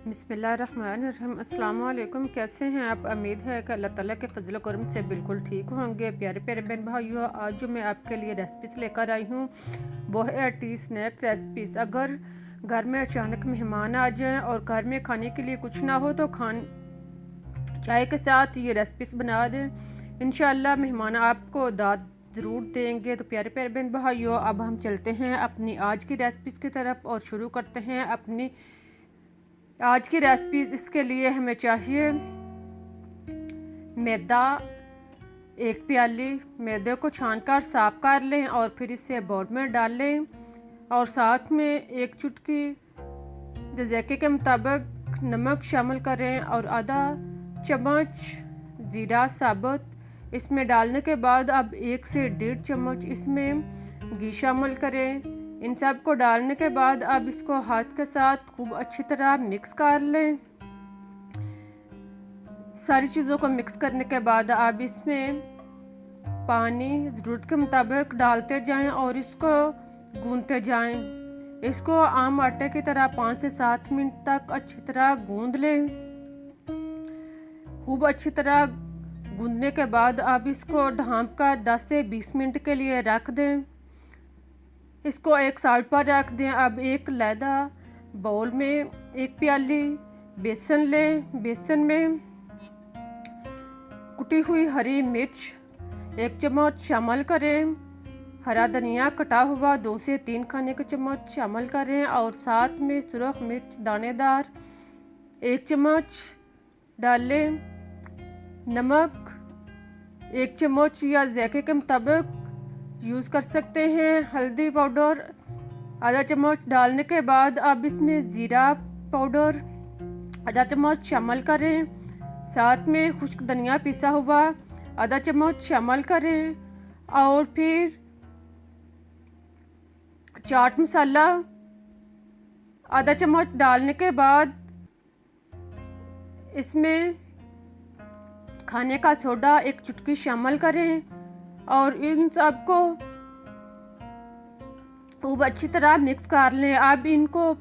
बिस्मिल्लाहिर्रहमानिर्रहीम। अस्सलाम वालेकुम। कैसे हैं आप? उम्मीद है कि अल्लाह ताला के फजल करम से बिल्कुल ठीक होंगे। प्यारे प्यारे बहन भाइयों, आज जो मैं आपके लिए रेसिपीज लेकर आई हूँ वो है टी स्नैक रेसिपीज़। अगर घर में अचानक मेहमान आ जाएं और घर में खाने के लिए कुछ ना हो तो चाय के साथ ये रेसिपीज़ बना दें। इंशाअल्लाह मेहमान आपको दाद ज़रूर देंगे। तो प्यारे प्यारे बहन भाइयों, अब हम चलते हैं अपनी आज की रेसिपीज़ की तरफ और शुरू करते हैं अपनी आज की रेसिपीज़। इसके लिए हमें चाहिए मैदा। एक प्याली मैदे को छानकर साफ कर लें और फिर इसे बाउल में डाल लें और साथ में एक चुटकी जायके के मुताबिक नमक शामिल करें और आधा चम्मच ज़ीरा साबुत इसमें डालने के बाद अब 1 से 1.5 चम्मच इसमें घी शामिल करें। इन सब को डालने के बाद अब इसको हाथ के साथ खूब अच्छी तरह मिक्स कर लें। सारी चीज़ों को मिक्स करने के बाद अब इसमें पानी ज़रूरत के मुताबिक डालते जाएं और इसको गूंदते जाएं। इसको आम आटे की तरह 5 से 7 मिनट तक अच्छी तरह गूंद लें। खूब अच्छी तरह गूंदने के बाद अब इसको ढाँप कर 10 से 20 मिनट के लिए रख दें। इसको एक साइड पर रख दें। अब एक लैदा बाउल में 1 प्याली बेसन लें। बेसन में कुटी हुई हरी मिर्च 1 चम्मच शामिल करें। हरा धनिया कटा हुआ 2 से 3 खाने के चम्मच शामिल करें और साथ में सुरख मिर्च दानेदार 1 चम्मच डालें। नमक 1 चम्मच या जायके के मुताबिक यूज़ कर सकते हैं। हल्दी पाउडर आधा चम्मच डालने के बाद अब इसमें ज़ीरा पाउडर आधा चम्मच शामिल करें। साथ में खुश्क धनिया पिसा हुआ आधा चम्मच शामिल करें और फिर चाट मसाला आधा चम्मच डालने के बाद इसमें खाने का सोडा 1 चुटकी शामिल करें और इन सब को खूब अच्छी तरह मिक्स कर लें। अब इनको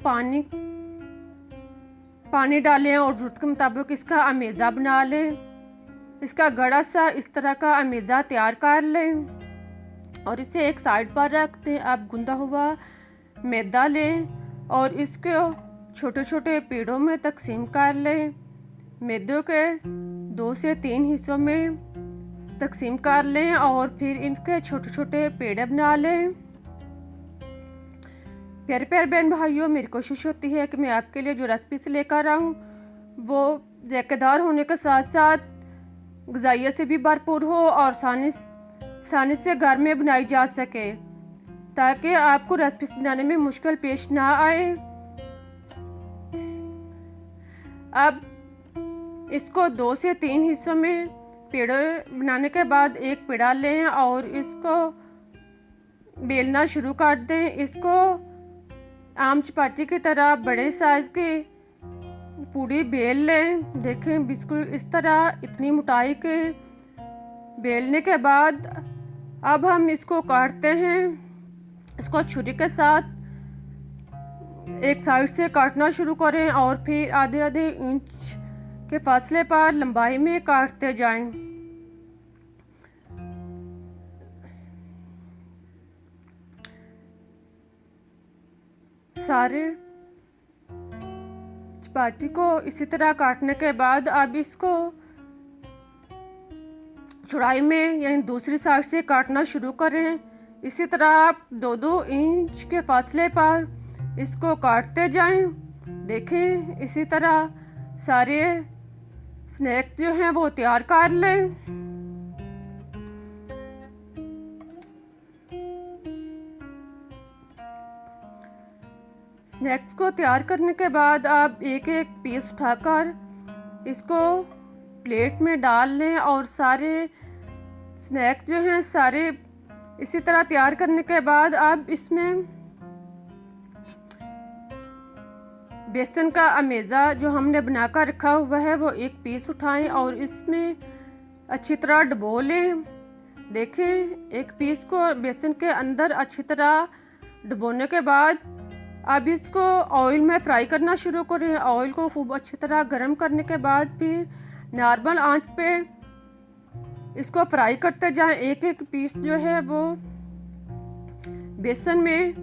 पानी डालें और ज़रूरत के मुताबिक इसका अमेज़ा बना लें। इसका गड़ा सा इस तरह का अमेज़ा तैयार कर लें और इसे एक साइड पर रख दें। अब गुंदा हुआ मैदा लें और इसको छोटे छोटे पेड़ों में तकसीम कर लें। मैदे के 2 से 3 हिस्सों में तकसीम कर लें और फिर इनके छोटे छोटे पेड़े बना लें। प्यारे प्यारे बहन भाइयों, मेरी कोशिश होती है कि मैं आपके लिए जो रेसिपीज लेकर आऊँ वो जायकेदार होने के साथ साथ ग़िज़ाइयत से भी भरपूर हो और आसानी से घर में बनाई जा सके ताकि आपको रेसिपीज बनाने में मुश्किल पेश ना आए। अब इसको 2 से 3 हिस्सों में पेड़े बनाने के बाद एक पेड़ा लें और इसको बेलना शुरू कर दें। इसको आम चपाती की तरह बड़े साइज़ की पूड़ी बेल लें। देखें बिल्कुल इस तरह इतनी मोटाई के बेलने के बाद अब हम इसको काटते हैं। इसको छुरी के साथ एक साइड से काटना शुरू करें और फिर आधे आधे इंच के फासले पर लंबाई में काटते जाएं। सारे चपाती को इसी तरह काटने के बाद अब इसको चौड़ाई में यानी दूसरी साइड से काटना शुरू करें। इसी तरह आप 2-2 इंच के फासले पर इसको काटते जाएं। देखें इसी तरह सारे स्नैक जो हैं वो तैयार कर लें। स्नैक्स को तैयार करने के बाद आप एक एक पीस उठाकर इसको प्लेट में डाल लें और सारे स्नैक्स जो हैं सारे इसी तरह तैयार करने के बाद आप इसमें बेसन का अमेज़ा जो हमने बनाकर रखा हुआ है वो एक पीस उठाएं और इसमें अच्छी तरह डुबो लें। देखें एक पीस को बेसन के अंदर अच्छी तरह डुबोने के बाद अब इसको ऑयल में फ्राई करना शुरू करें। ऑयल को खूब अच्छी तरह गर्म करने के बाद फिर नॉर्मल आंच पे इसको फ्राई करते जाएं। एक एक पीस जो है वो बेसन में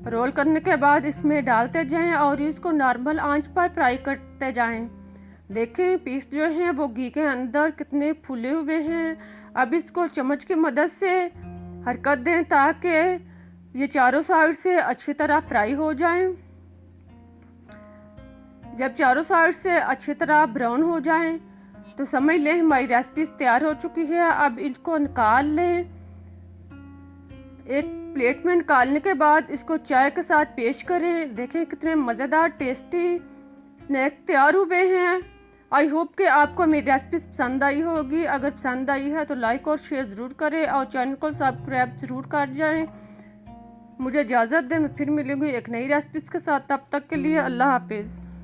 रोल करने के बाद इसमें डालते जाएं और इसको नॉर्मल आंच पर फ्राई करते जाएं। देखें पीस जो हैं वो घी के अंदर कितने फूले हुए हैं। अब इसको चम्मच की मदद से हरकत दें ताकि ये चारों साइड से अच्छी तरह फ्राई हो जाएं। जब चारों साइड से अच्छी तरह ब्राउन हो जाएं तो समझ लें हमारी रेसिपी तैयार हो चुकी है। अब इसको निकाल लें। एक प्लेट में निकालने के बाद इसको चाय के साथ पेश करें। देखें कितने मज़ेदार टेस्टी स्नैक तैयार हुए हैं। आई होप कि आपको मेरी रेसिपी पसंद आई होगी। अगर पसंद आई है तो लाइक और शेयर ज़रूर करें और चैनल को सब्सक्राइब ज़रूर कर जाएं। मुझे इजाज़त दें, मैं फिर मिलूँगी एक नई रेसिपी के साथ। तब तक के लिए अल्लाह हाफिज़।